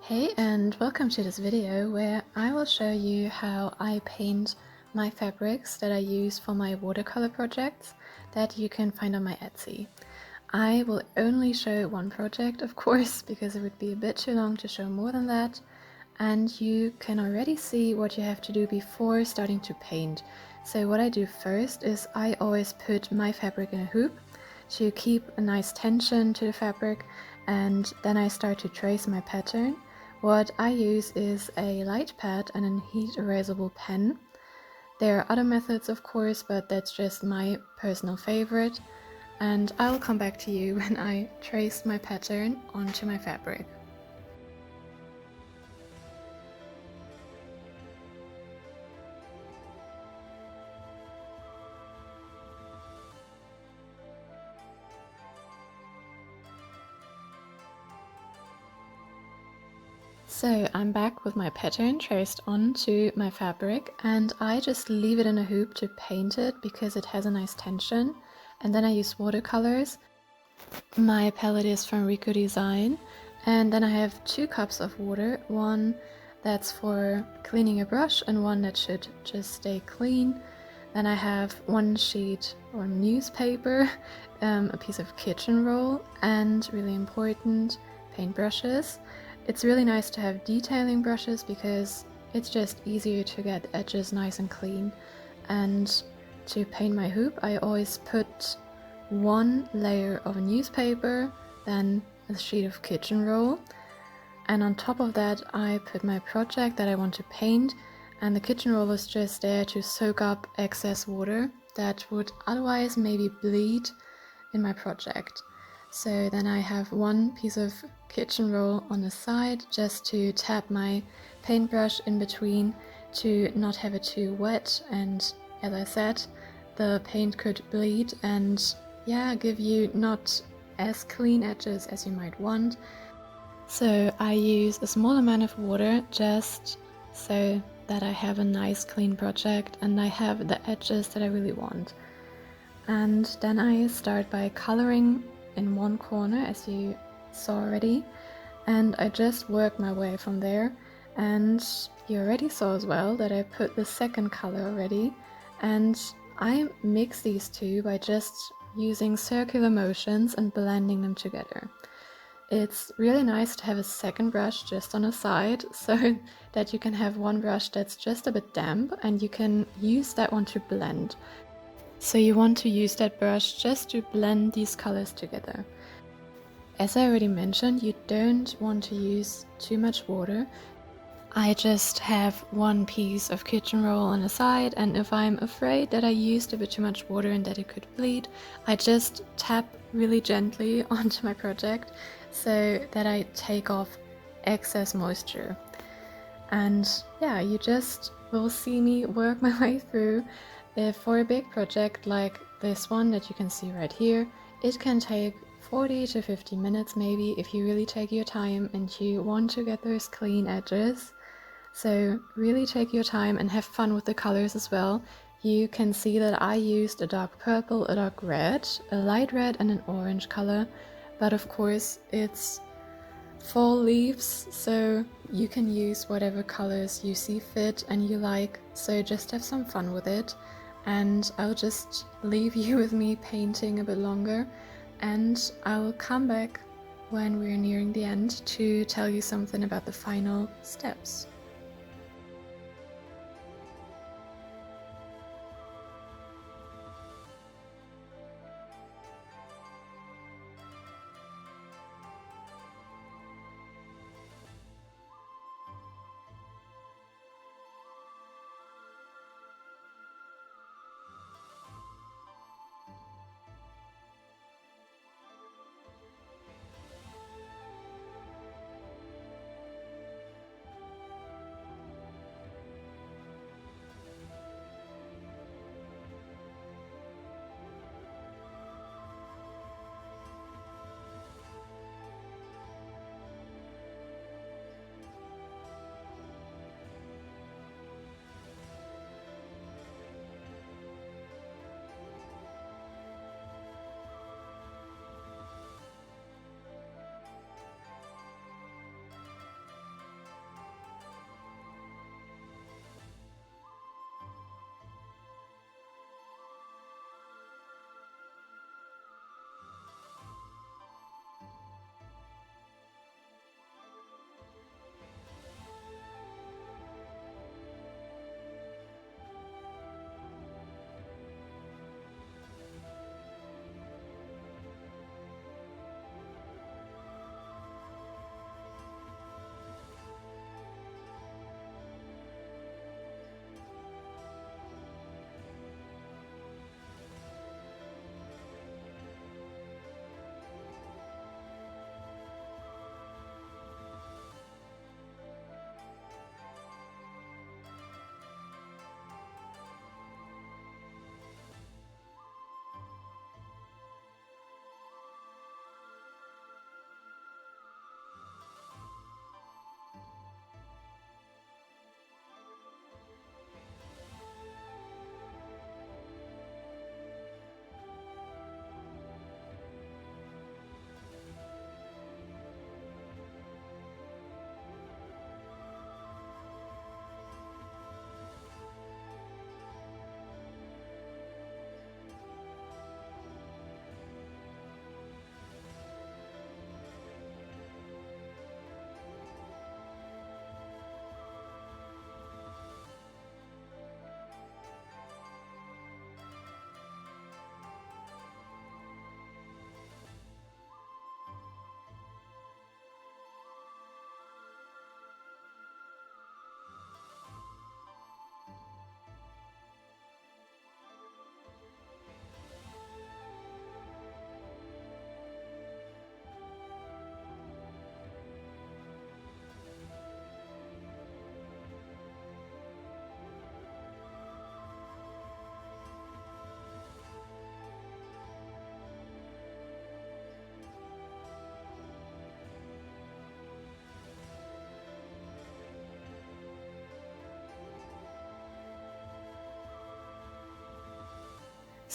Hey, and welcome to this video where I will show you how I paint my fabrics that I use for my watercolor projects that you can find on my Etsy. I will only show one project, of course, because it would be a bit too long to show more than that, and you can already see what you have to do before starting to paint. So what I do first is I always put my fabric in a hoop to keep a nice tension to the fabric, and then I start to trace my pattern. What I use is a light pad and a heat erasable pen. There are other methods, of course, but that's just my personal favorite, and I'll come back to you when I trace my pattern onto my fabric. So I'm back with my pattern traced onto my fabric, and I just leave it in a hoop to paint it because it has a nice tension. And then I use watercolors. My palette is from Rico Design, and then I have 2 cups of water, one that's for cleaning a brush and one that should just stay clean. Then I have 1 sheet or newspaper, a piece of kitchen roll, and really important, paintbrushes. It's really nice to have detailing brushes because it's just easier to get edges nice and clean. And to paint my hoop, I always put 1 layer of a newspaper, then a sheet of kitchen roll, and on top of that I put my project that I want to paint, and the kitchen roll is just there to soak up excess water that would otherwise maybe bleed in my project. So then I have 1 piece of kitchen roll on the side just to tap my paintbrush in between to not have it too wet, and as I said, the paint could bleed and give you not as clean edges as you might want. So I use a small amount of water just so that I have a nice clean project and I have the edges that I really want. And then I start by coloring in one corner, as you saw already, and I just work my way from there. And you already saw as well that I put the second color already, and I mix these two by just using circular motions and blending them together. It's really nice to have a second brush just on the side so that you can have 1 brush that's just a bit damp and you can use that one to blend. So you want to use that brush just to blend these colors together. As I already mentioned, you don't want to use too much water. I just have 1 piece of kitchen roll on the side, and if I'm afraid that I used a bit too much water and that it could bleed, I just tap really gently onto my project so that I take off excess moisture. And yeah, you just will see me work my way through. For a big project like this one that you can see right here, it can take 40 to 50 minutes maybe if you really take your time and you want to get those clean edges. So really take your time and have fun with the colors as well. You can see that I used a dark purple, a dark red, a light red and an orange color, but of course it's fall leaves, so you can use whatever colors you see fit and you like, so just have some fun with it. And I'll just leave you with me painting a bit longer, and I'll come back when we're nearing the end to tell you something about the final steps.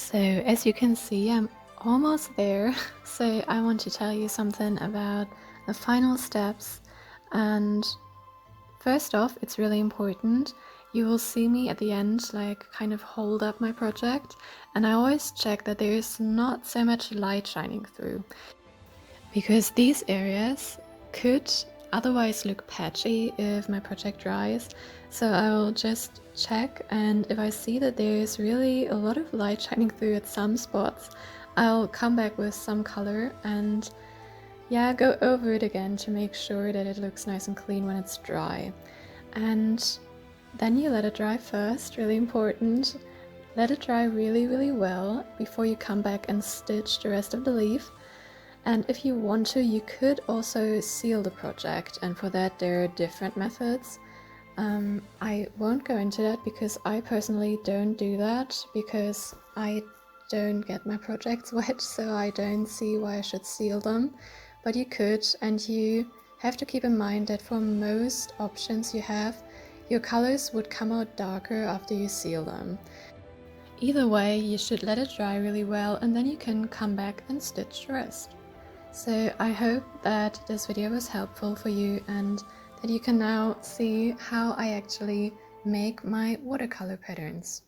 So as you can see, I'm almost there. So I want to tell you something about the final steps. And first off, it's really important. You will see me at the end like kind of hold up my project, and I always check that there is not so much light shining through, because these areas could otherwise look patchy if my project dries. So I will just check, and if I see that there's really a lot of light shining through at some spots, I'll come back with some color and yeah, go over it again to make sure that it looks nice and clean when it's dry. And then you let it dry first, really important. Let it dry really well before you come back and stitch the rest of the leaf. And if you want to, you could also seal the project, and for that there are different methods. I won't go into that because I personally don't do that, because I don't get my projects wet, so I don't see why I should seal them. But you could, and you have to keep in mind that for most options you have, your colors would come out darker after you seal them. Either way, you should let it dry really well, and then you can come back and stitch the rest. So I hope that this video was helpful for you and that you can now see how I actually make my watercolor patterns.